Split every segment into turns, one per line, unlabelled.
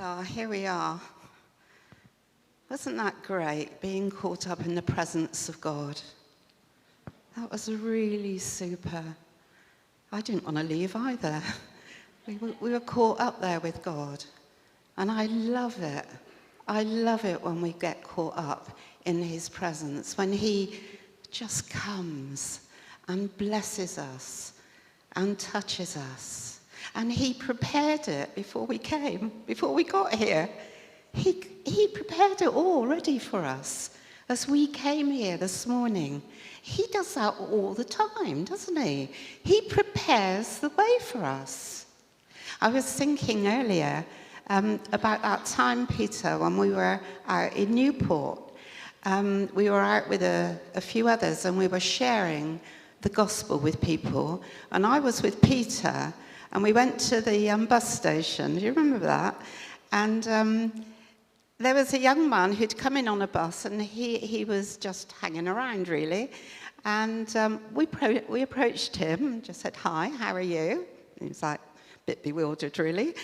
Well, here we are. Wasn't that great, being caught up in the presence of God? That was really super. I didn't want to leave either. We were caught up there with God. And I love it. I love it when we get caught up in his presence, when he just comes and blesses us and touches us. And he prepared it before we came, before we got here. He prepared it all ready for us as we came here this morning. He does that all the time, doesn't he? He prepares the way for us. I was thinking earlier about that time, Peter, when we were out in Newport. We were out with a few others and we were sharing the gospel with people. And I was with Peter and we went to the bus station. Do you remember that? And there was a young man who'd come in on a bus and he was just hanging around, really. And we approached him and just said, "Hi, how are you?" And he was like a bit bewildered, really,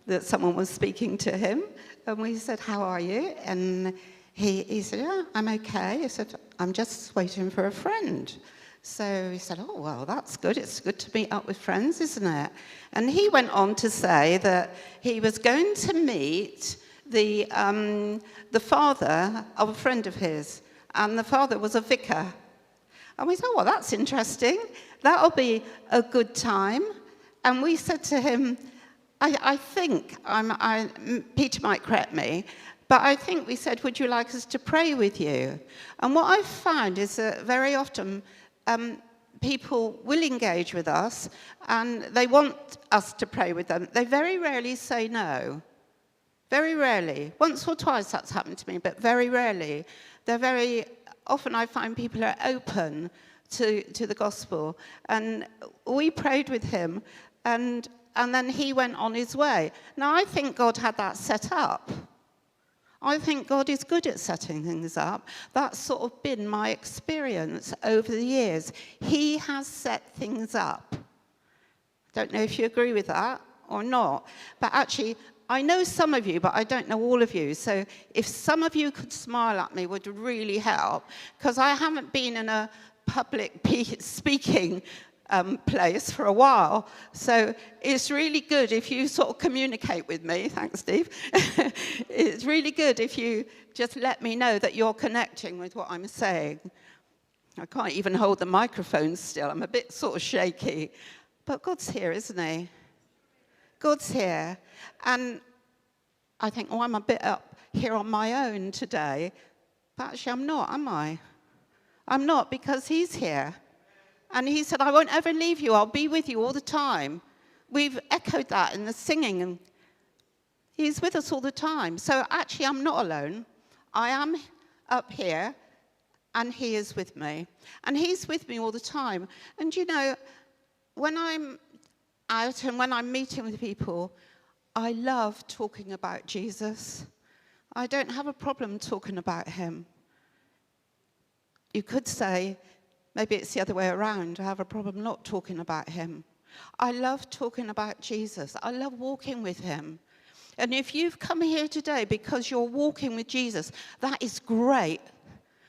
that someone was speaking to him. And we said, "How are you?" And he said, "Yeah, I'm okay." He said, "I'm just waiting for a friend." So he said, "Oh, well, that's good. It's good to meet up with friends, isn't it?" And he went on to say that he was going to meet the father of a friend of his, and the father was a vicar. And we thought, well, that's interesting. That'll be a good time. And we said to him, I think, Peter might correct me, but I think we said, "Would you like us to pray with you?" And what I've found is that very often people will engage with us and they want us to pray with them. They very rarely say no. Very rarely. Once or twice that's happened to me, but very rarely. They're very often, I find people are open to the gospel. And we prayed with him and then he went on his way. Now, I think God had that set up. I think God is good at setting things up. That's sort of been my experience over the years. He has set things up. Don't know if you agree with that or not. But actually, I know some of you, but I don't know all of you. So if some of you could smile at me would really help, because I haven't been in a public speaking place for a while. So it's really good if you sort of communicate with me. Thanks, Steve. It's really good if you just let me know that you're connecting with what I'm saying. I can't even hold the microphone still. I'm a bit sort of shaky. But God's here, isn't he? God's here. And I think, oh, I'm a bit up here on my own today. But actually, I'm not, am I? I'm not, because he's here. And he said, "I won't ever leave you. I'll be with you all the time." We've echoed that in the singing. And he's with us all the time. So actually, I'm not alone. I am up here, and he is with me. And he's with me all the time. And you know, when I'm out and when I'm meeting with people, I love talking about Jesus. I don't have a problem talking about him. You could say, maybe it's the other way around. I have a problem not talking about him. I love talking about Jesus. I love walking with him. And if you've come here today because you're walking with Jesus, that is great.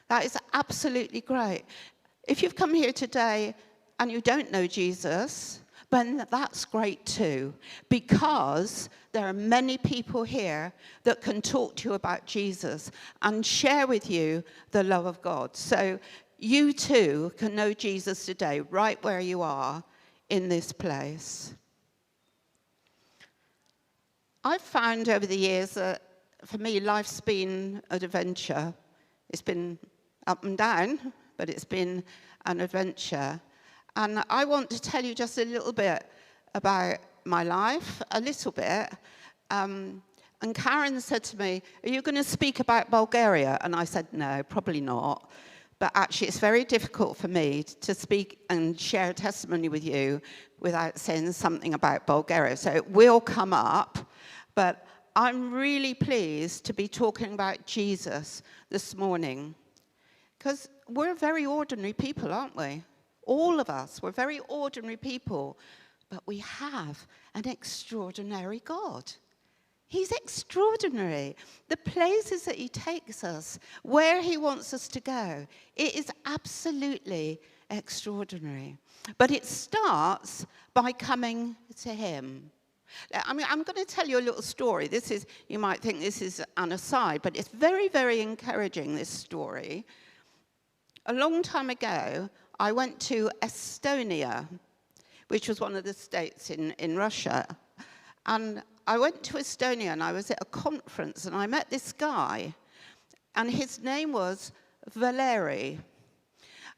That is absolutely great. If you've come here today and you don't know Jesus, then that's great too, because there are many people here that can talk to you about Jesus and share with you the love of God. So you too can know Jesus today, right where you are in this place. I've found over the years that for me, life's been an adventure. It's been up and down, but it's been an adventure. And I want to tell you just a little bit about my life, a little bit. And Karen said to me, "Are you going to speak about Bulgaria?" And I said, "No, probably not." But actually, it's very difficult for me to speak and share a testimony with you without saying something about Bulgaria. So it will come up, but I'm really pleased to be talking about Jesus this morning, because we're very ordinary people, aren't we? All of us, we're very ordinary people, but we have an extraordinary God. He's extraordinary. The places that he takes us, where he wants us to go, it is absolutely extraordinary. But it starts by coming to him. I mean, I'm going to tell you a little story. You might think this is an aside, but it's very, very encouraging, this story. A long time ago, I went to Estonia, which was one of the states in Russia. And I went to Estonia and I was at a conference and I met this guy, and his name was Valeri.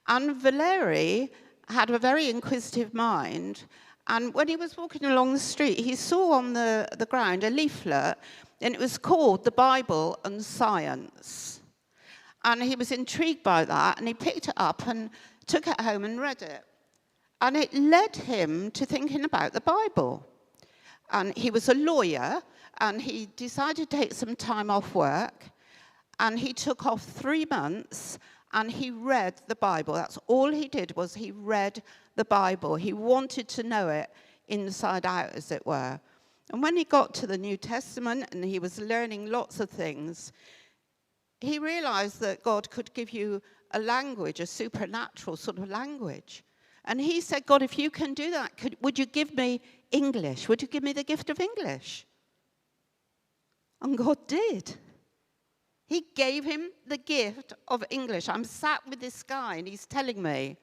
And Valeri had a very inquisitive mind, and when he was walking along the street, he saw on the ground a leaflet, and it was called The Bible and Science. And he was intrigued by that, and he picked it up and took it home and read it. And it led him to thinking about the Bible. And he was a lawyer, and he decided to take some time off work, and he took off 3 months, and he read the Bible. That's all he did, was he read the Bible. He wanted to know it inside out, as it were. And when he got to the New Testament, and he was learning lots of things, he realized that God could give you a language, a supernatural sort of language. And he said, God, if you can do that, would you give me English? Would you give me the gift of English? And God did. He gave him the gift of English. I'm sat with this guy, and he's telling me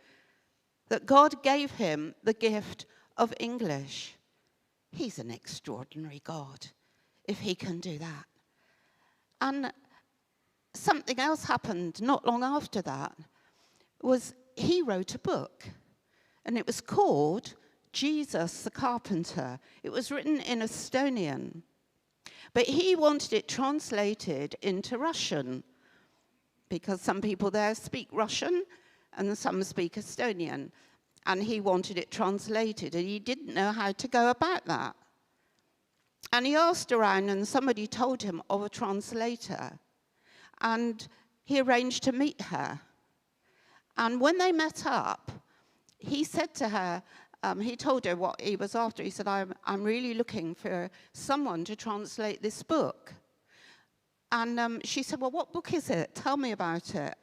that God gave him the gift of English. He's an extraordinary God, if he can do that. And something else happened not long after that, was he wrote a book. And it was called Jesus the Carpenter. It was written in Estonian. But he wanted it translated into Russian, because some people there speak Russian and some speak Estonian. And he wanted it translated, and he didn't know how to go about that. And he asked around, and somebody told him of a translator. And he arranged to meet her. And when they met up, he said to her, he told her what he was after. He said, I'm really looking for someone to translate this book. And she said, well, what book is it? Tell me about it.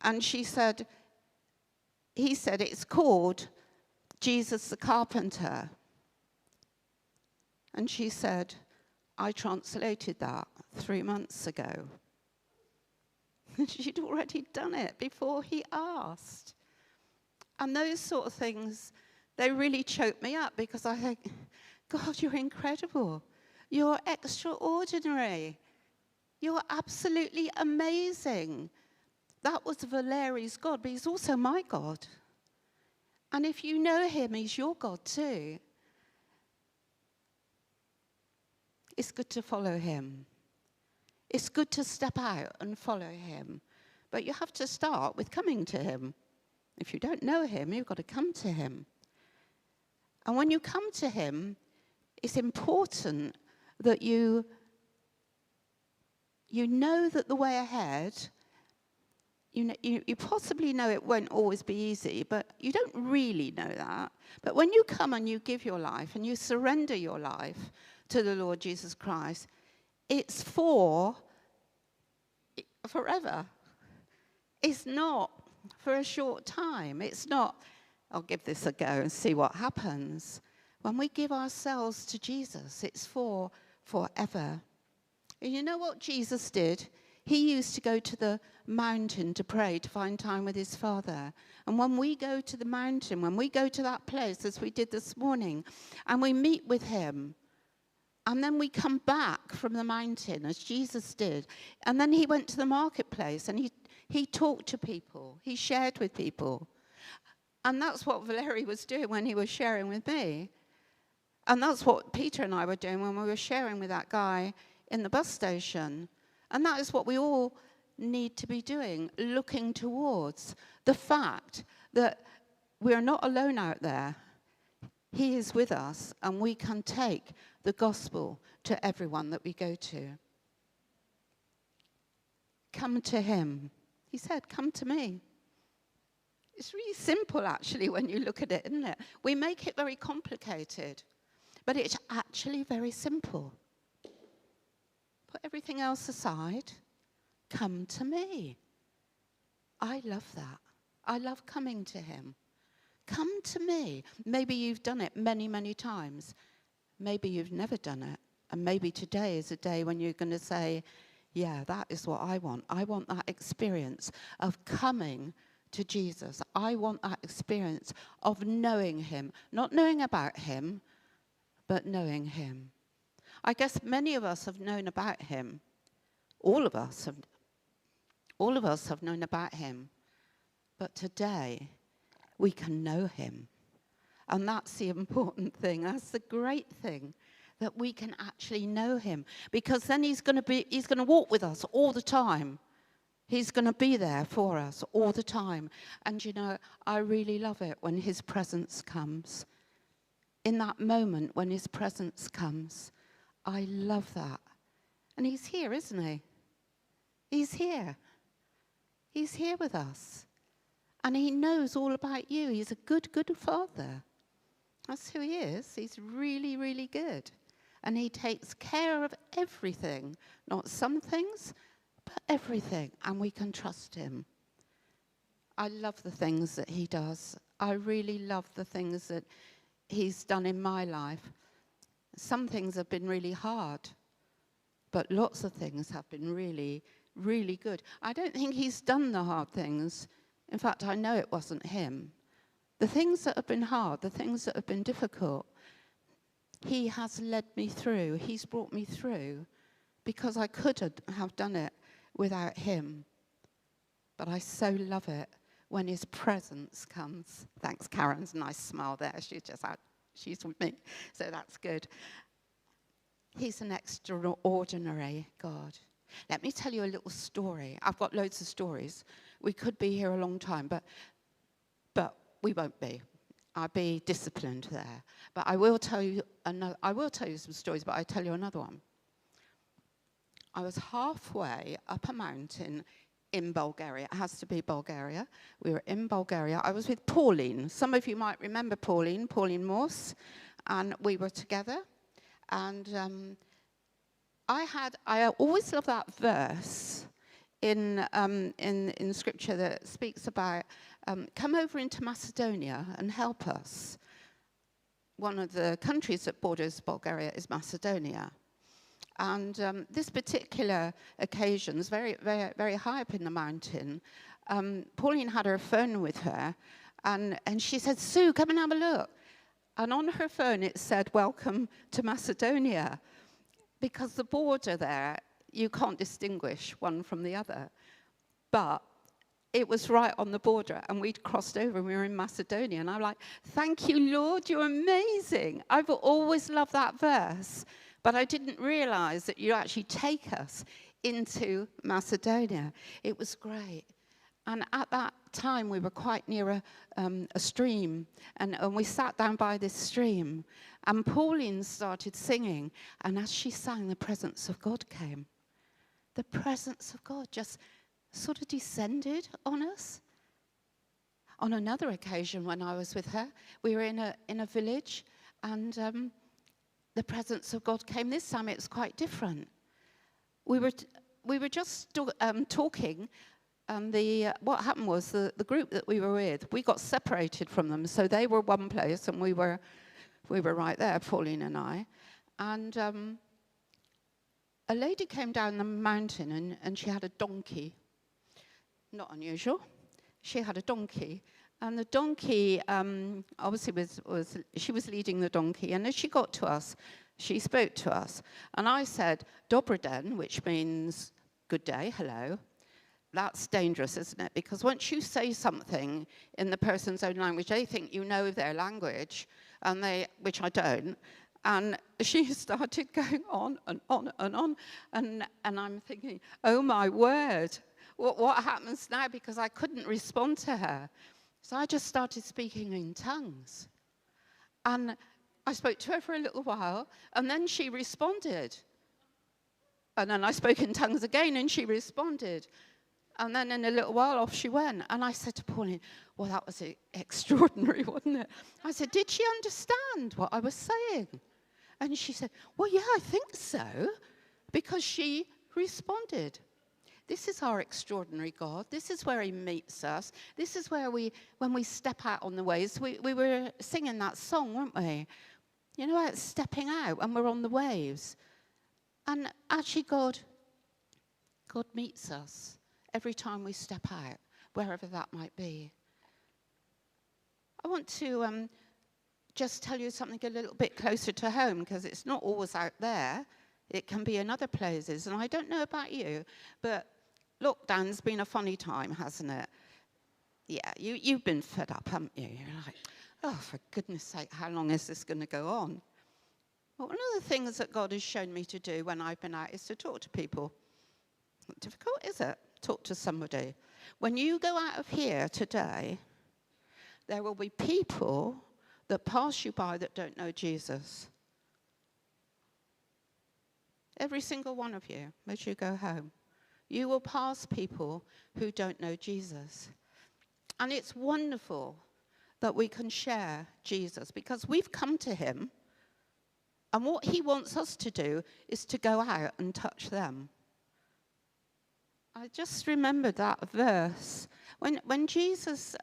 And he said, it's called Jesus the Carpenter. And she said, I translated that 3 months ago. And she'd already done it before he asked. And those sort of things, they really choke me up, because I think, God, you're incredible. You're extraordinary. You're absolutely amazing. That was Valeri's God, but he's also my God. And if you know him, he's your God too. It's good to follow him. It's good to step out and follow him. But you have to start with coming to him. If you don't know him, you've got to come to him. And when you come to him, it's important that you know that the way ahead, you possibly know it won't always be easy, but you don't really know that. But when you come and you give your life and you surrender your life to the Lord Jesus Christ, it's for forever. It's not for a short time. It's not, I'll give this a go and see what happens. When we give ourselves to Jesus, it's for forever. And you know what Jesus did? He used to go to the mountain to pray, to find time with his Father. And when we go to the mountain, when we go to that place, as we did this morning, and we meet with him, and then we come back from the mountain, as Jesus did, and then he went to the marketplace, and he talked to people. He shared with people. And that's what Valery was doing when he was sharing with me. And that's what Peter and I were doing when we were sharing with that guy in the bus station. And that is what we all need to be doing, looking towards the fact that we are not alone out there. He is with us, and we can take the gospel to everyone that we go to. Come to him. He said, come to me. It's really simple, actually, when you look at it, isn't it? We make it very complicated, but it's actually very simple. put everything else aside. Come to me. I love that. I love coming to him. Come to me. Maybe you've done it many, many times. Maybe you've never done it. And maybe today is a day when you're going to say, yeah, that is what I want. I want that experience of coming to Jesus. I want that experience of knowing him. Not knowing about him, but knowing him. I guess many of us have known about him. All of us have known about him. But today, we can know him. And that's the important thing. That's the great thing, that we can actually know him. Because then he's going to walk with us all the time. He's going to be there for us all the time. And you know, I really love it when his presence comes. In that moment when his presence comes, I love that. And he's here, isn't he? He's here. He's here with us. And he knows all about you. He's a good, good father. That's who he is. He's really, really good. And he takes care of everything. Not some things, but everything. And we can trust him. I love the things that he does. I really love the things that he's done in my life. Some things have been really hard, but lots of things have been really, really good. I don't think he's done the hard things. In fact, I know it wasn't him. The things that have been hard, the things that have been difficult, he has led me through. He's brought me through because I could have done it without him. But I so love it when his presence comes. Thanks, Karen's nice smile there. She's with me, so that's good. He's an extraordinary God. Let me tell you a little story. I've got loads of stories. We could be here a long time, but we won't be. I'll be disciplined there. But I will tell you some stories, but I'll tell you another one. I was halfway up a mountain in Bulgaria. It has to be Bulgaria. We were in Bulgaria. I was with Pauline. Some of you might remember Pauline Morse, and we were together. And I always love that verse in Scripture that speaks about come over into Macedonia and help us. One of the countries that borders Bulgaria is Macedonia. And this particular occasion is very, very, very high up in the mountain. Pauline had her phone with her, and she said, Sue, come and have a look. And on her phone it said, welcome to Macedonia. Because the border there, you can't distinguish one from the other. But it was right on the border, and we'd crossed over, and we were in Macedonia. And I'm like, thank you, Lord, you're amazing. I've always loved that verse. But I didn't realize that you actually take us into Macedonia. It was great. And at that time, we were quite near a stream. And we sat down by this stream. And Pauline started singing. And as she sang, the presence of God came. The presence of God just sort of descended on us. On another occasion, when I was with her, we were in a village. And the presence of God came. This time it was quite different. We were just talking, and what happened was the group that we were with, we got separated from them. So they were one place, and we were right there, Pauline and I. And a lady came down the mountain, and she had a donkey. Not unusual. She had a donkey. And the donkey, obviously, she was leading the donkey. And as she got to us, she spoke to us. And I said, Dobry den, which means good day, hello. That's dangerous, isn't it? Because once you say something in the person's own language, they think you know their language, which I don't. And she started going on and on and on. And I'm thinking, oh, my word, what happens now? Because I couldn't respond to her. So I just started speaking in tongues. And I spoke to her for a little while, and then she responded. And then I spoke in tongues again, and she responded. And then in a little while, off she went. And I said to Pauline, well, that was extraordinary, wasn't it? I said, did she understand what I was saying? And she said, well, yeah, I think so. because she responded. This is our extraordinary God. This is where he meets us. This is where when we step out on the waves, we were singing that song, weren't we? You know, about stepping out when we're on the waves. And actually God meets us every time we step out, wherever that might be. I want to just tell you something a little bit closer to home, because it's not always out there. It can be in other places. And I don't know about you, but lockdown's been a funny time, hasn't it? Yeah, you've been fed up, haven't you? You're like, oh, for goodness sake, how long is this going to go on? Well, one of the things that God has shown me to do when I've been out is to talk to people. Not difficult, is it? Talk to somebody. When you go out of here today, there will be people that pass you by that don't know Jesus. Every single one of you, as you go home. You will pass people who don't know Jesus. And it's wonderful that we can share Jesus, because we've come to him, and what he wants us to do is to go out and touch them. I just remembered that verse. When Jesus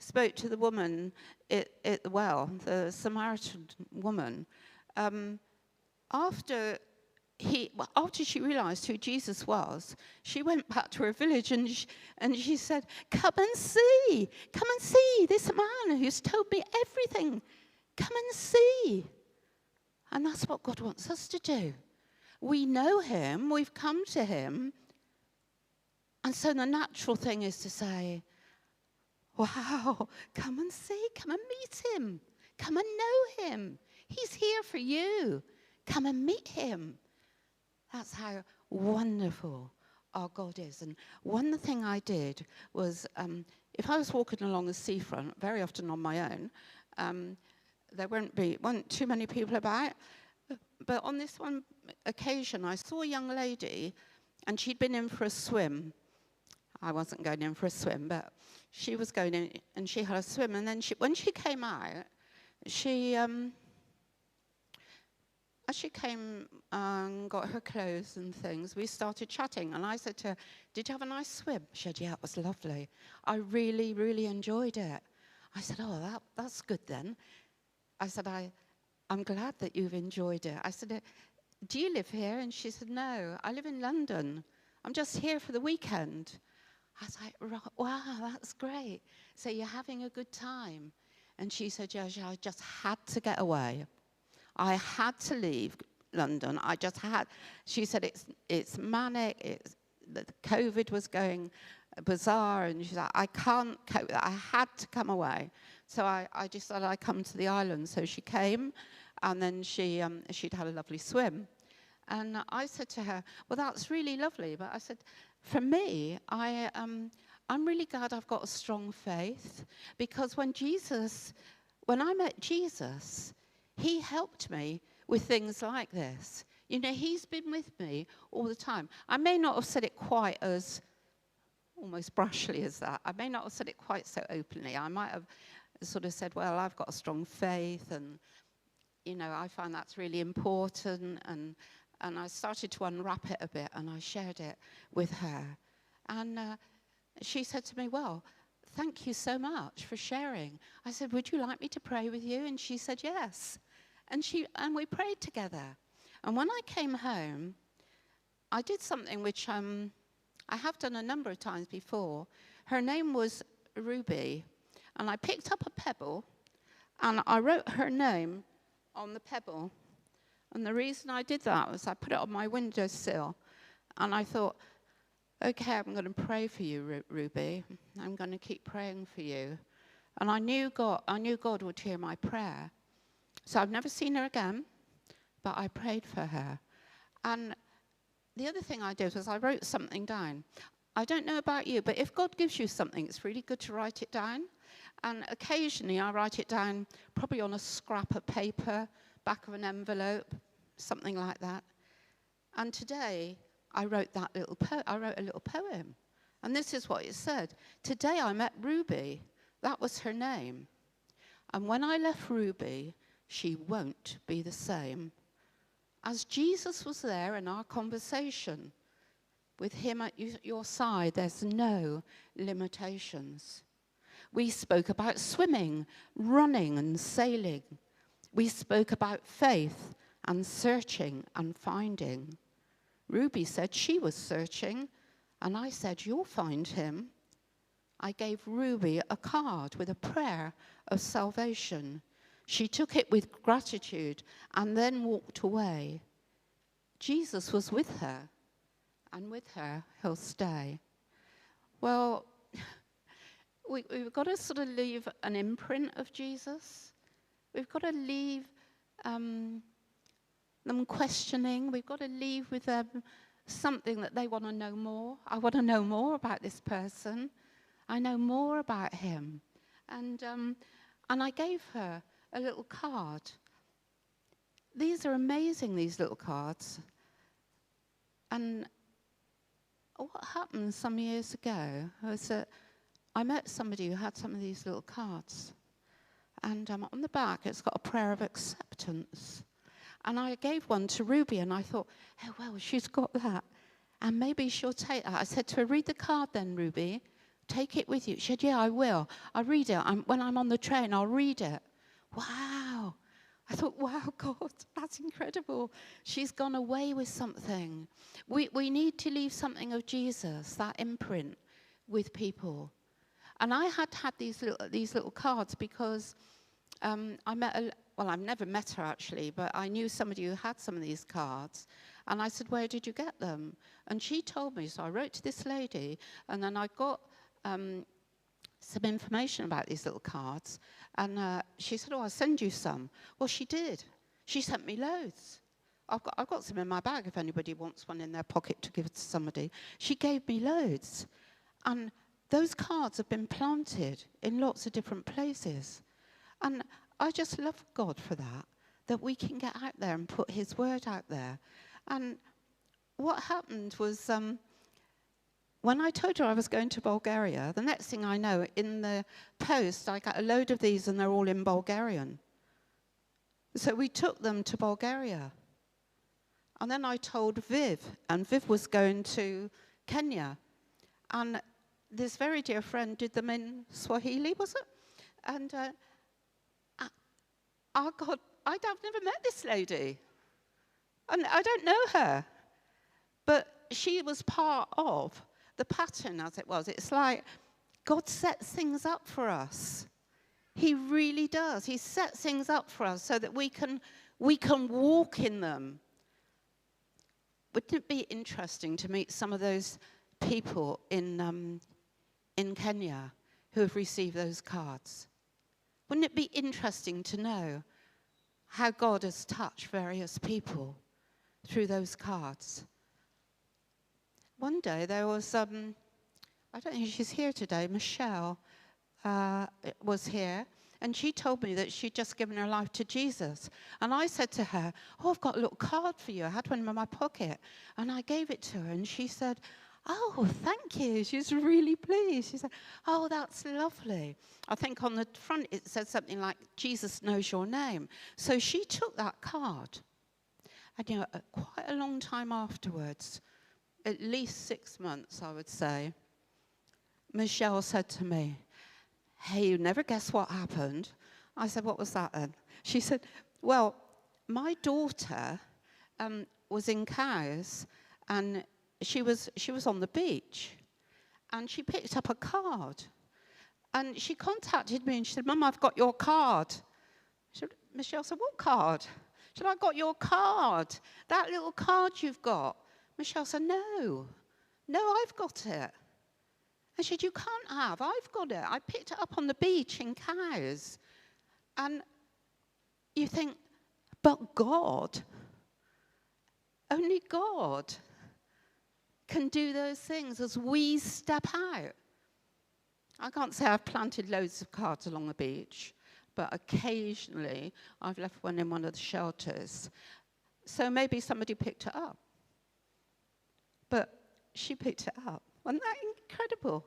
spoke to the woman at the well, the Samaritan woman, after she realized who Jesus was, she went back to her village and she said, come and see this man who's told me everything. Come and see. And that's what God wants us to do. We know him, we've come to him, and so the natural thing is to say, wow, come and see, come and meet him, come and know him. He's here for you. Come and meet him. That's how wonderful our God is. And one thing I did was, if I was walking along the seafront, very often on my own, there weren't too many people about. But on this one occasion, I saw a young lady, and she'd been in for a swim. I wasn't going in for a swim, but she was going in, and she had a swim. And then when she came out, as she came and got her clothes and things, we started chatting. And I said to her, did you have a nice swim? She said, yeah, it was lovely. I really, really enjoyed it. I said, oh, that's good then. I said, I'm glad that you've enjoyed it. I said, do you live here? And she said, no, I live in London. I'm just here for the weekend. I was like, right, wow, that's great. So you're having a good time? And she said, yeah, I just had to get away. I had to leave London. She said, it's manic. The COVID was going bizarre. And she's like, I can't cope. I had to come away. So I decided I'd come to the island. So she came, and then she'd had a lovely swim. And I said to her, well, that's really lovely. But I said, for me, I'm really glad I've got a strong faith, because when I met Jesus, he helped me with things like this. You know, he's been with me all the time. I may not have said it quite as almost brashly as that. I may not have said it quite so openly. I might have sort of said, well, I've got a strong faith, and, you know, I find that's really important. And I started to unwrap it a bit, and I shared it with her. And she said to me, well, thank you so much for sharing. I said, would you like me to pray with you? And she said, yes. And we prayed together. And when I came home, I did something which I have done a number of times before. Her name was Ruby. And I picked up a pebble, and I wrote her name on the pebble. And the reason I did that was I put it on my windowsill. And I thought, okay, I'm going to pray for you, Ruby. I'm going to keep praying for you. And I knew God would hear my prayer. So I've never seen her again, but I prayed for her. And the other thing I did was I wrote something down. I don't know about you, but if God gives you something, it's really good to write it down. And occasionally I write it down probably on a scrap of paper, back of an envelope, something like that. And today I wrote a little poem. And this is what it said. Today I met Ruby. That was her name. And when I left Ruby, she won't be the same. as Jesus was there in our conversation, with him at your side, there's no limitations. We spoke about swimming, running, and sailing. We spoke about faith and searching and finding. Ruby said she was searching, and I said, you'll find him. I gave Ruby a card with a prayer of salvation. She took it with gratitude and then walked away. Jesus was with her, and with her, he'll stay. Well, we've got to sort of leave an imprint of Jesus. We've got to leave them questioning. We've got to leave with them something that they want to know more. I want to know more about this person. I know more about him. And I gave her a little card. These are amazing, these little cards. And what happened some years ago was that I met somebody who had some of these little cards. And on the back, it's got a prayer of acceptance. And I gave one to Ruby, and I thought, oh, well, she's got that. And maybe she'll take that. I said to her, read the card then, Ruby. Take it with you. She said, yeah, I will. I'll read it. When I'm on the train, I'll read it. Wow. I thought, wow, God, that's incredible. She's gone away with something. We need to leave something of Jesus, that imprint, with people. And I had these little cards because I met I've never met her actually, but I knew somebody who had some of these cards. And I said, where did you get them? And she told me, so I wrote to this lady, and then I got some information about these little cards. And she said, oh, I'll send you some. Well, she did. She sent me loads. I've got some in my bag if anybody wants one in their pocket to give it to somebody. She gave me loads. And those cards have been planted in lots of different places. And I just love God for that we can get out there and put his word out there. And what happened was when I told her I was going to Bulgaria, the next thing I know, in the post, I got a load of these and they're all in Bulgarian. So we took them to Bulgaria. And then I told Viv, and Viv was going to Kenya. And this very dear friend did them in Swahili, was it? And God, I've never met this lady. And I don't know her. But she was part of the pattern, as it was. It's like God sets things up for us. He really does. He sets things up for us so that we can walk in them. Wouldn't it be interesting to meet some of those people in Kenya who have received those cards? Wouldn't it be interesting to know how God has touched various people through those cards? One day there was, I don't think she's here today, Michelle was here, and she told me that she'd just given her life to Jesus. And I said to her, oh, I've got a little card for you. I had one in my pocket. And I gave it to her, and she said, oh, thank you. She was really pleased. She said, oh, that's lovely. I think on the front it said something like, Jesus knows your name. So she took that card. And, you know, quite a long time afterwards, at least 6 months, I would say, Michelle said to me, hey, you never guess what happened. I said, what was that then? She said, well, my daughter was in Cowes, and she was on the beach, and she picked up a card, and she contacted me, and she said, Mum, I've got your card. Michelle said, what card? She said, I got your card, that little card you've got. Michelle said, no, I've got it. I said, you can't have, I've got it. I picked it up on the beach in Cowes. And you think, but God, only God can do those things as we step out. I can't say I've planted loads of cards along the beach, but occasionally I've left one in one of the shelters. So maybe somebody picked it up. But she picked it up. Wasn't that incredible?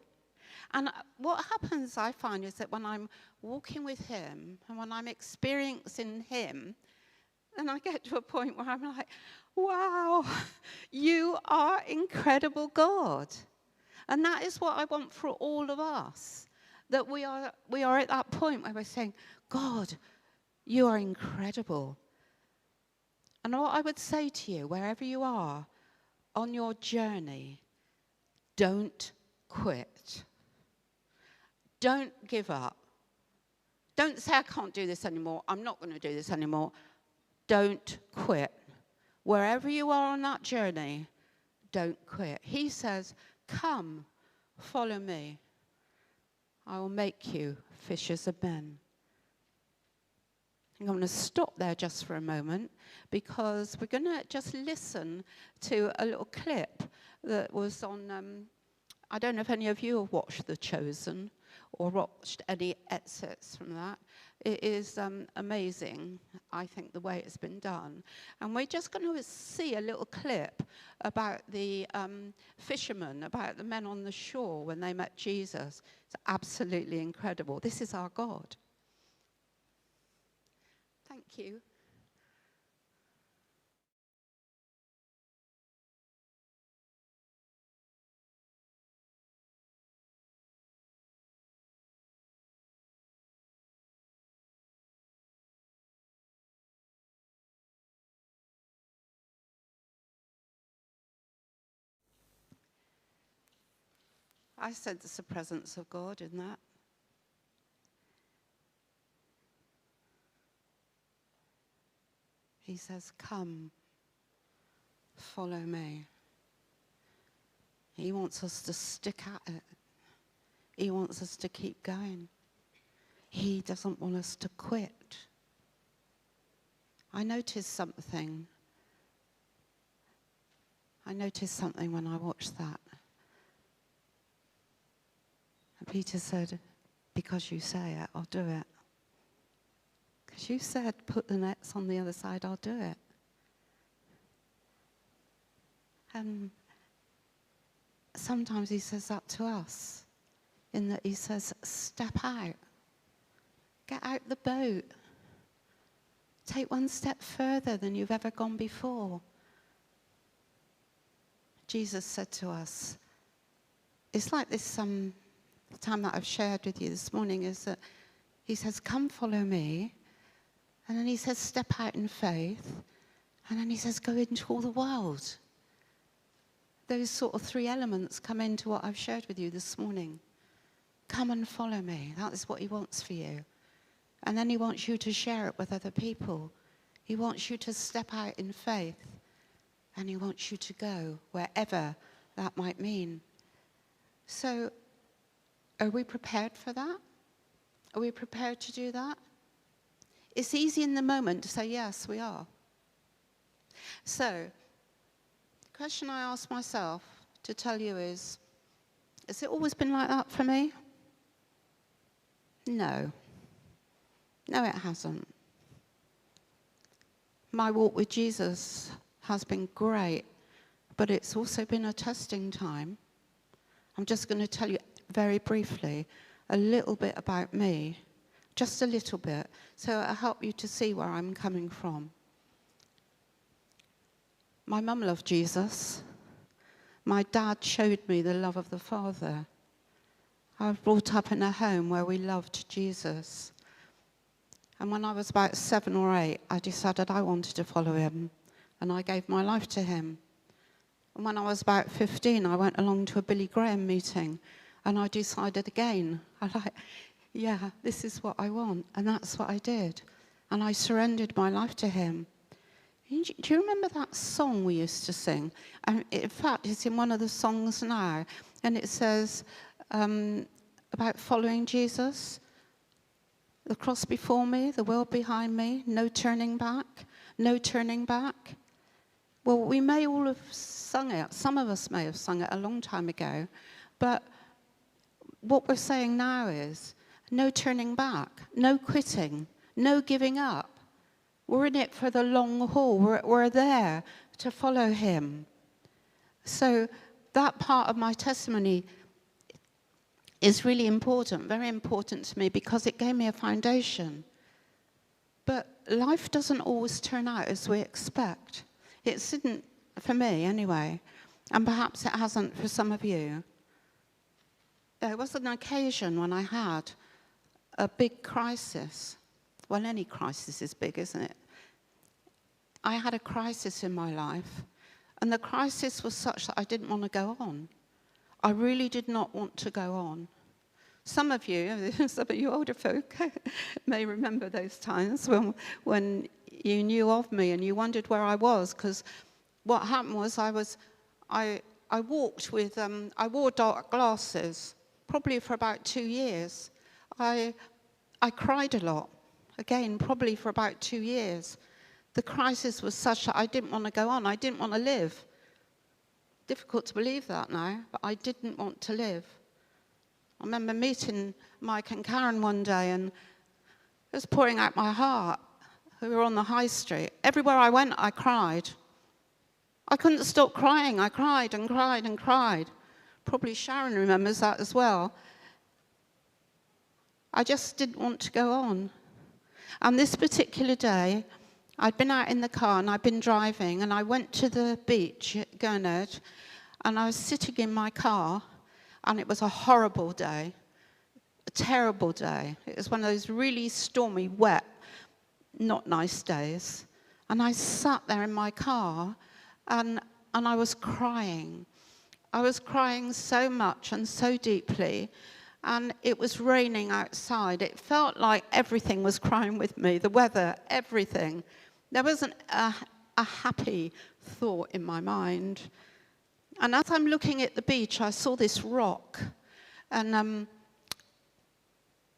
And what happens, I find, is that when I'm walking with him and when I'm experiencing him, And I get to a point where I'm like, wow, you are incredible, God. And that is what I want for all of us, that we are at that point where we're saying, God, you are incredible. And what I would say to you, wherever you are on your journey, don't quit. Don't give up. Don't say, I can't do this anymore. I'm not going to do this anymore. Don't quit. Wherever you are on that journey, don't quit. He says, come, follow me. I will make you fishers of men. I'm going to stop there just for a moment because we're going to just listen to a little clip that was on, I don't know if any of you have watched The Chosen or watched any excerpts from that. It is amazing, I think, the way it's been done. And we're just going to see a little clip about the fishermen, about the men on the shore when they met Jesus. It's absolutely incredible. This is our God. Thank you. I sense the presence of God in that. He says, come, follow me. He wants us to stick at it. He wants us to keep going. He doesn't want us to quit. I noticed something when I watched that. And Peter said, because you say it, I'll do it. Because you said, put the nets on the other side, I'll do it. And sometimes he says that to us, in that he says, step out. Get out the boat. Take one step further than you've ever gone before. Jesus said to us, it's like this the time that I've shared with you this morning, is that he says, come follow me. And then he says, step out in faith. And then he says, go into all the world. Those sort of three elements come into what I've shared with you this morning. Come and follow me. That is what he wants for you. And then he wants you to share it with other people. He wants you to step out in faith. And he wants you to go wherever that might mean. So, are we prepared for that? Are we prepared to do that? It's easy in the moment to say, yes, we are. So, the question I ask myself to tell you is, has it always been like that for me? No. No, it hasn't. My walk with Jesus has been great, but it's also been a testing time. I'm just going to tell you very briefly a little bit about me, just a little bit, so it'll help you to see where I'm coming from. My mum loved Jesus. My dad showed me the love of the Father. I was brought up in a home where we loved Jesus. And when I was about 7 or 8, I decided I wanted to follow him. And I gave my life to him. And when I was about 15, I went along to a Billy Graham meeting. And I decided again, yeah, this is what I want. And that's what I did. And I surrendered my life to him. Do you remember that song we used to sing? In fact, it's in one of the songs now. And it says about following Jesus. The cross before me, the world behind me, no turning back, no turning back. Well, we may all have sung it. Some of us may have sung it a long time ago. But what we're saying now is no turning back, no quitting, no giving up. We're in it for the long haul. We're there to follow him. So that part of my testimony is really important, very important to me, because it gave me a foundation. But life doesn't always turn out as we expect. It didn't for me anyway, and perhaps it hasn't for some of you. There was an occasion when I had a big crisis. Well, any crisis is big, isn't it? I had a crisis in my life, and the crisis was such that I didn't want to go on. I really did not want to go on. Some of you older folk may remember those times when you knew of me and you wondered where I was, because what happened was I walked with, I wore dark glasses, probably for about 2 years. I cried a lot, again, probably for about 2 years. The crisis was such that I didn't want to go on. I didn't want to live. Difficult to believe that now, but I didn't want to live. I remember meeting Mike and Karen one day and just pouring out my heart. We were on the high street. Everywhere I went, I cried. I couldn't stop crying. I cried and cried and cried. Probably Sharon remembers that as well. I just didn't want to go on. And this particular day, I'd been out in the car and I'd been driving, and I went to the beach at Gayner, and I was sitting in my car, and it was a horrible day, a terrible day. It was one of those really stormy, wet, not nice days. And I sat there in my car, and I was crying. I was crying so much and so deeply, and it was raining outside. It felt like everything was crying with me, the weather, everything. There wasn't a happy thought in my mind. And as I'm looking at the beach, I saw this rock. And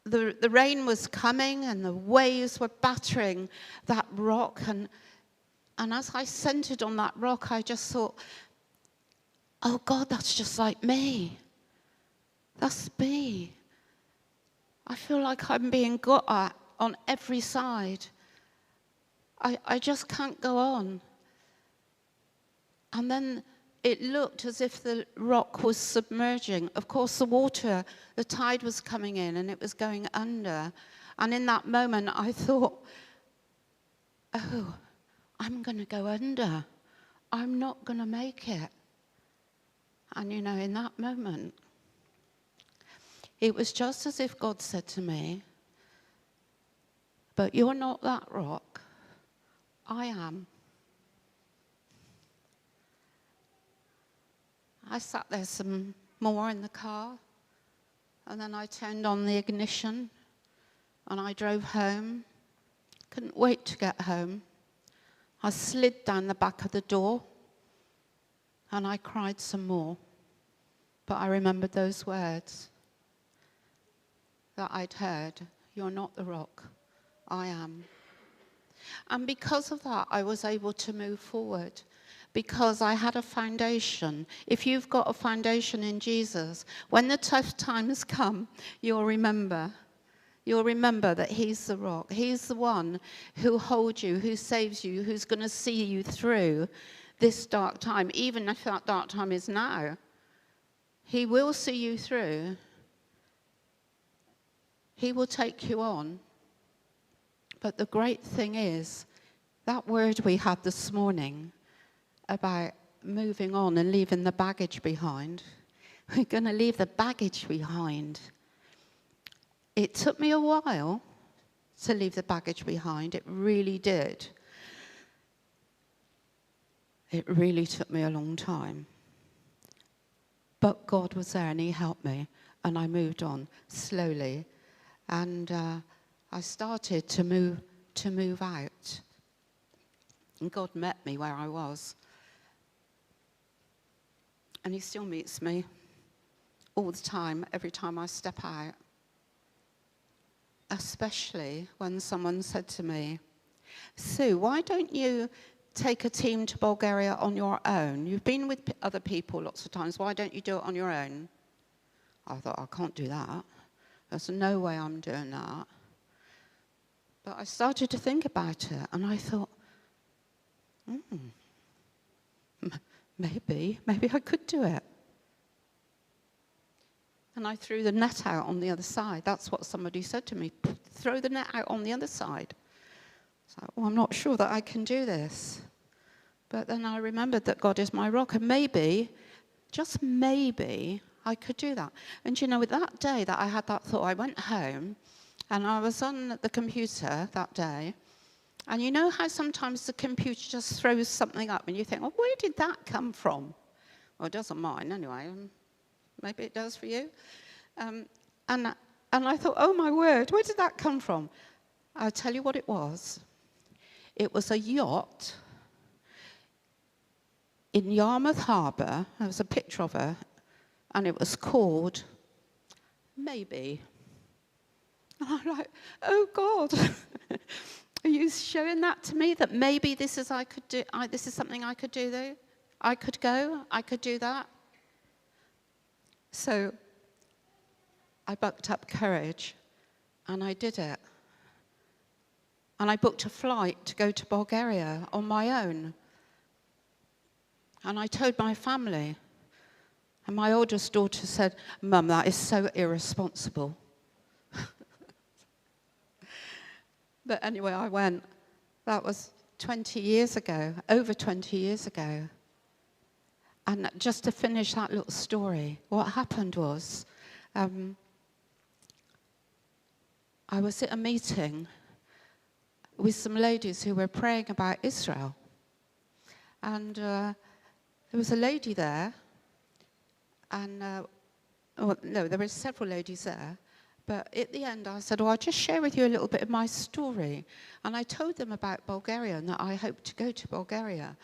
the rain was coming and the waves were battering that rock. And as I centered on that rock, I just thought, oh God, that's just like me. That's me. I feel like I'm being got at on every side. I just can't go on. And then it looked as if the rock was submerging. Of course, the tide was coming in and it was going under. And in that moment, I thought, oh, I'm going to go under. I'm not going to make it. And you know, in that moment, it was just as if God said to me, but you're not that rock. I am. I sat there some more in the car, and then I turned on the ignition, and I drove home. Couldn't wait to get home. I slid down the back of the door, and I cried some more. But I remembered those words that I'd heard, you're not the rock, I am. And because of that, I was able to move forward, because I had a foundation. If you've got a foundation in Jesus, when the tough times come, you'll remember. You'll remember that he's the rock. He's the one who holds you, who saves you, who's going to see you through this dark time, even if that dark time is now. He will see you through. He will take you on. But the great thing is, that word we had this morning about moving on and leaving the baggage behind, we're going to leave the baggage behind. It took me a while to leave the baggage behind. It really did. It really took me a long time. But God was there and he helped me, and I moved on slowly. And I started to move out. And God met me where I was. And he still meets me all the time, every time I step out. Especially when someone said to me, Sue, why don't you take a team to Bulgaria on your own? You've been with other people lots of times. Why don't you do it on your own? I thought, I can't do that. There's no way I'm doing that. But I started to think about it, and I thought, maybe I could do it. And I threw the net out on the other side. That's what somebody said to me, throw the net out on the other side. So, well, I'm not sure that I can do this. But then I remembered that God is my rock, and maybe, just maybe, I could do that. And you know, that day that I had that thought, I went home, and I was on the computer that day, and you know how sometimes the computer just throws something up, and you think, well, where did that come from? Well, it doesn't mine anyway. Maybe it does for you. And I thought, oh my word, where did that come from? I'll tell you what it was. It was a yacht in Yarmouth Harbour. There was a picture of her, and it was called Maybe. And I'm like, oh God, are you showing that to me, that maybe this is something I could do though? I could go, I could do that. So I bucked up courage, and I did it. And I booked a flight to go to Bulgaria on my own. And I told my family. And my oldest daughter said, Mum, that is so irresponsible. But anyway, I went. That was 20 years ago, over 20 years ago. And just to finish that little story, what happened was, I was at a meeting with some ladies who were praying about Israel. And there was a lady there, and, there were several ladies there, but at the end I said, I'll just share with you a little bit of my story. And I told them about Bulgaria and that I hoped to go to Bulgaria.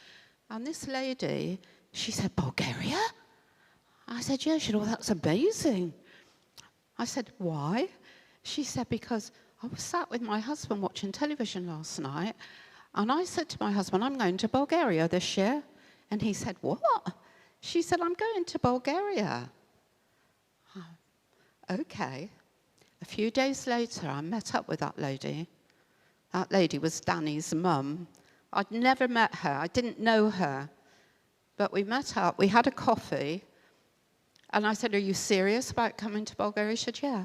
And this lady, she said, Bulgaria? I said, yeah. She said, oh, that's amazing. I said, why? She said, because I was sat with my husband watching television last night, and I said to my husband, I'm going to Bulgaria this year. And he said, what? She said, I'm going to Bulgaria. Okay. A few days later, I met up with that lady. That lady was Danny's mum. I'd never met her. I didn't know her. But we met up. We had a coffee. And I said, are you serious about coming to Bulgaria? She said, yeah.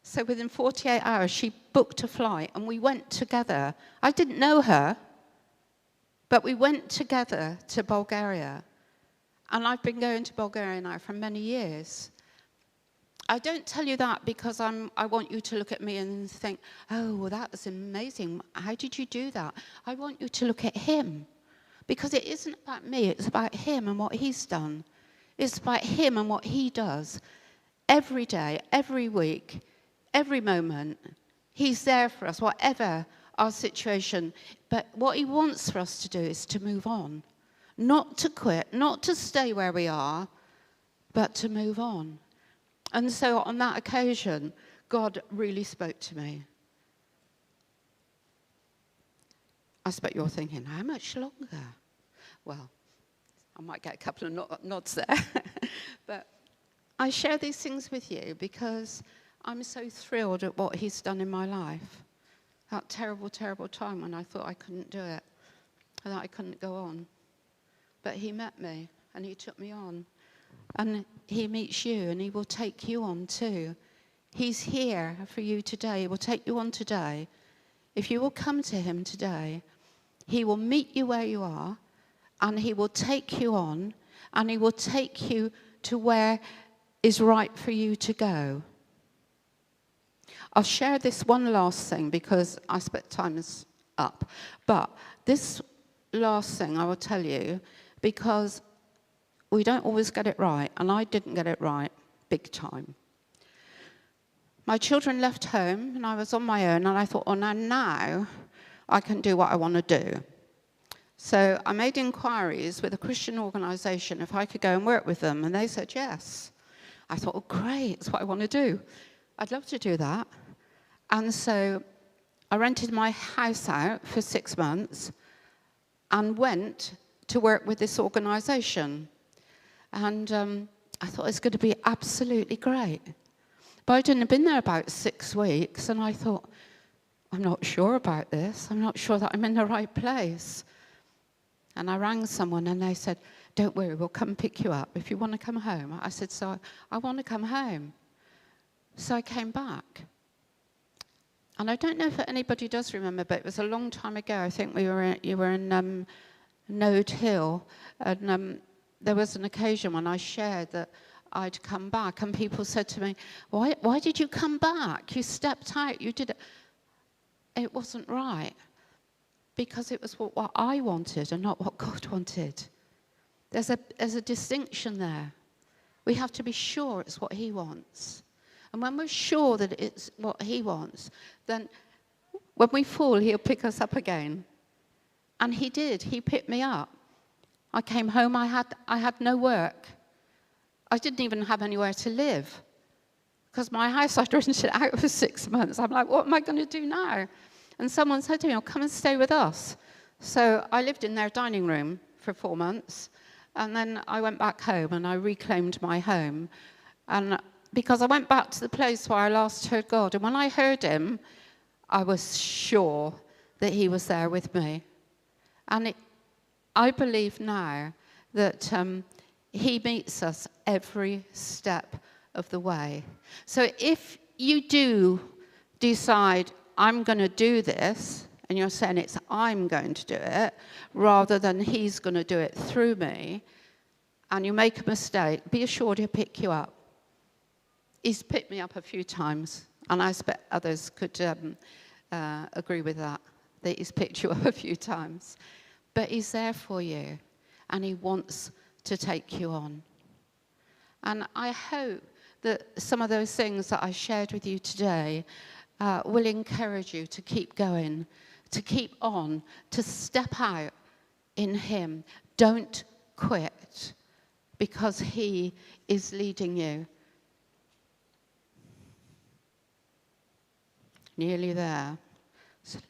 So within 48 hours, she booked a flight, and we went together. I didn't know her, but we went together to Bulgaria. And I've been going to Bulgaria now for many years. I don't tell you that because I want you to look at me and think, oh, well, that was amazing. How did you do that? I want you to look at him, because it isn't about me. It's about him and what he's done. It's about him and what he does. Every day, every week, every moment, he's there for us, whatever our situation. But what he wants for us to do is to move on. Not to quit, not to stay where we are, but to move on. And so on that occasion, God really spoke to me. I suppose you're thinking, how much longer? Well, I might get a couple of nods there. But I share these things with you because I'm so thrilled at what he's done in my life. That terrible, terrible time when I thought I couldn't do it, and that I couldn't go on. But he met me, and he took me on. And he meets you, and he will take you on too. He's here for you today. He will take you on today. If you will come to him today, he will meet you where you are, and he will take you on, and he will take you to where is right for you to go. I'll share this one last thing because I expect time is up. But this last thing I will tell you, because we don't always get it right, and I didn't get it right big time. My children left home, and I was on my own, and I thought, oh, now I can do what I want to do. So I made inquiries with a Christian organisation if I could go and work with them, and they said yes. I thought, oh, great, it's what I want to do. I'd love to do that. And so I rented my house out for 6 months and went to work with this organisation. And I thought it's going to be absolutely great. But I'd only been there about 6 weeks, and I thought, I'm not sure about this. I'm not sure that I'm in the right place. And I rang someone, and they said, don't worry, we'll come pick you up if you want to come home. I said, so I want to come home. So I came back. And I don't know if anybody does remember, but it was a long time ago. I think you were in Node Hill, and there was an occasion when I shared that I'd come back, and people said to me, why did you come back? You stepped out, you did it. It wasn't right, because it was what I wanted and not what God wanted. There's a distinction there. We have to be sure it's what he wants. And when we're sure that it's what he wants, then when we fall, he'll pick us up again. And he did. He picked me up. I came home, I had no work. I didn't even have anywhere to live, because my house I'd rented out for 6 months. I'm like, what am I going to do now? And someone said to me, come and stay with us. So I lived in their dining room for 4 months, and then I went back home and I reclaimed my home. And because I went back to the place where I last heard God, and when I heard him, I was sure that he was there with me. And I believe now that he meets us every step of the way. So if you do decide, I'm going to do this, and you're saying it's I'm going to do it, rather than he's going to do it through me, and you make a mistake, be assured he'll pick you up. He's picked me up a few times, and I expect others could agree with that he's picked you up a few times. But he's there for you, and he wants to take you on. And I hope that some of those things that I shared with you today will encourage you to keep going, to keep on, to step out in him. Don't quit, because he is leading you. Nearly there.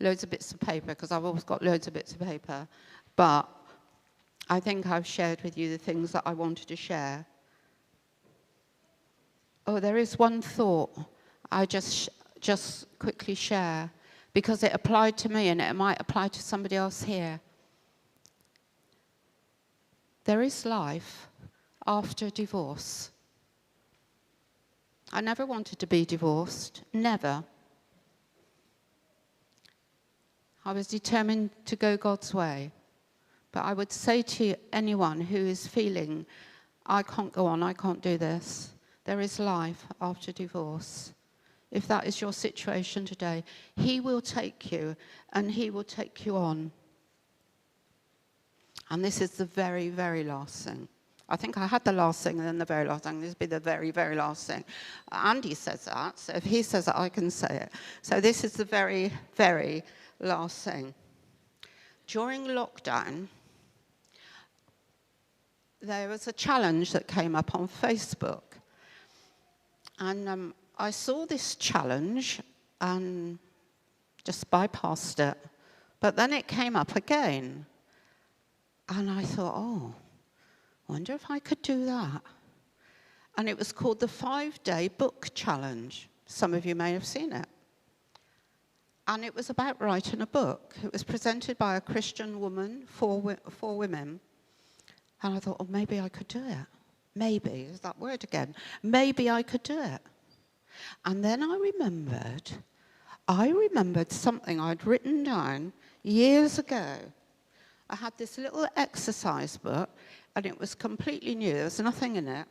Loads of bits of paper, because I've always got loads of bits of paper. But I think I've shared with you the things that I wanted to share. Oh, there is one thought I just quickly share, because it applied to me and it might apply to somebody else here. There is life after divorce. I never wanted to be divorced, never. I was determined to go God's way. But I would say to anyone who is feeling, I can't go on, I can't do this, there is life after divorce. If that is your situation today, he will take you and he will take you on. And this is the very, very last thing. I think I had the last thing and then the very last thing. This will be the very, very last thing. Andy says that, so if he says it, I can say it. So this is the very, very last thing. During lockdown, there was a challenge that came up on Facebook. And I saw this challenge and just bypassed it. But then it came up again. And I thought, I wonder if I could do that. And it was called the 5-Day Book Challenge. Some of you may have seen it. And it was about writing a book. It was presented by a Christian woman, four women. And I thought, maybe I could do it. Maybe, is that word again? Maybe I could do it. And then I remembered something I'd written down years ago. I had this little exercise book, and it was completely new. There was nothing in it,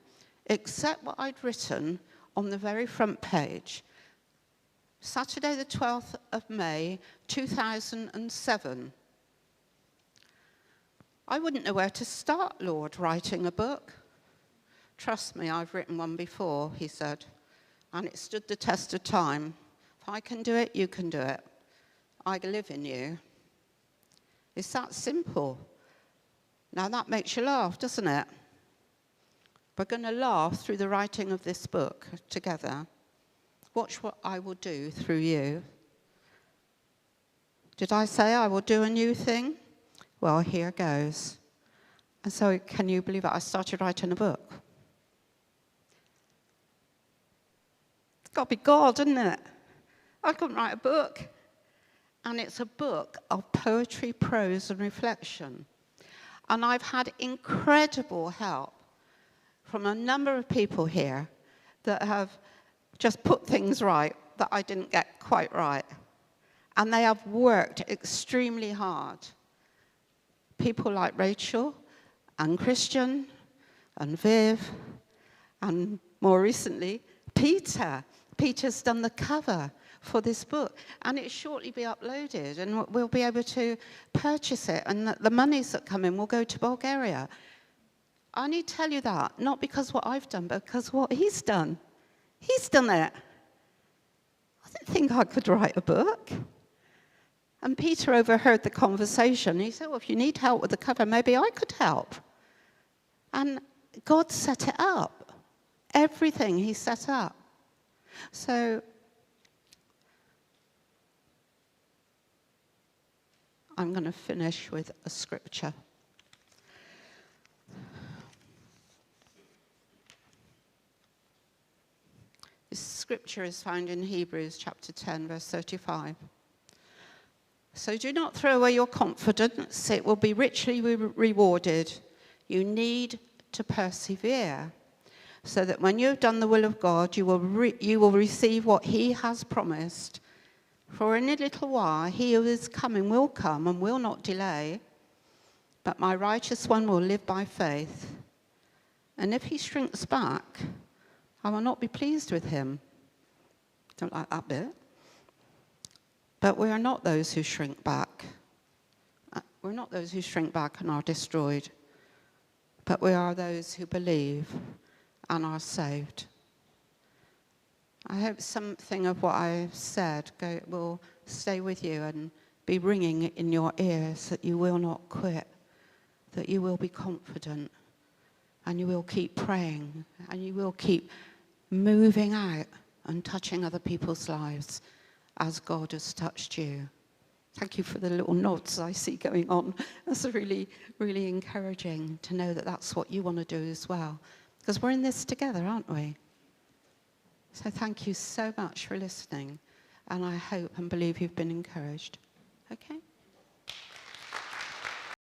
except what I'd written on the very front page. Saturday the 12th of May, 2007. I wouldn't know where to start, Lord, writing a book. Trust me, I've written one before, he said, and it stood the test of time. If I can do it, you can do it. I live in you. It's that simple. Now that makes you laugh, doesn't it? We're going to laugh through the writing of this book together. Watch what I will do through you. Did I say I will do a new thing? Well, here goes. And so, can you believe it? I started writing a book. It's got to be God, isn't it? I couldn't write a book. And it's a book of poetry, prose, and reflection. And I've had incredible help from a number of people here that have just put things right that I didn't get quite right. And they have worked extremely hard. People like Rachel and Christian and Viv and more recently, Peter. Peter's done the cover for this book, and it'll shortly be uploaded, and we'll be able to purchase it, and the monies that come in will go to Bulgaria. I need to tell you that, not because what I've done, but because what he's done. He's done it. I didn't think I could write a book. And Peter overheard the conversation. He said, well, if you need help with the cover, maybe I could help. And God set it up. Everything he set up. So I'm going to finish with a scripture. This scripture is found in Hebrews chapter 10, verse 35. So do not throw away your confidence. It will be richly rewarded. You need to persevere, so that when you have done the will of God, you will receive what he has promised. For in a little while, he who is coming will come and will not delay. But my righteous one will live by faith. And if he shrinks back, I will not be pleased with him. Don't like that bit. But we are not those who shrink back. We're not those who shrink back and are destroyed. But we are those who believe and are saved. I hope something of what I've said will stay with you and be ringing in your ears, that you will not quit, that you will be confident, and you will keep praying, and you will keep moving out and touching other people's lives as God has touched you. Thank you for the little nods I see going on. That's really, really encouraging to know that that's what you want to do as well. Because we're in this together, aren't we? So thank you so much for listening. And I hope and believe you've been encouraged. Okay?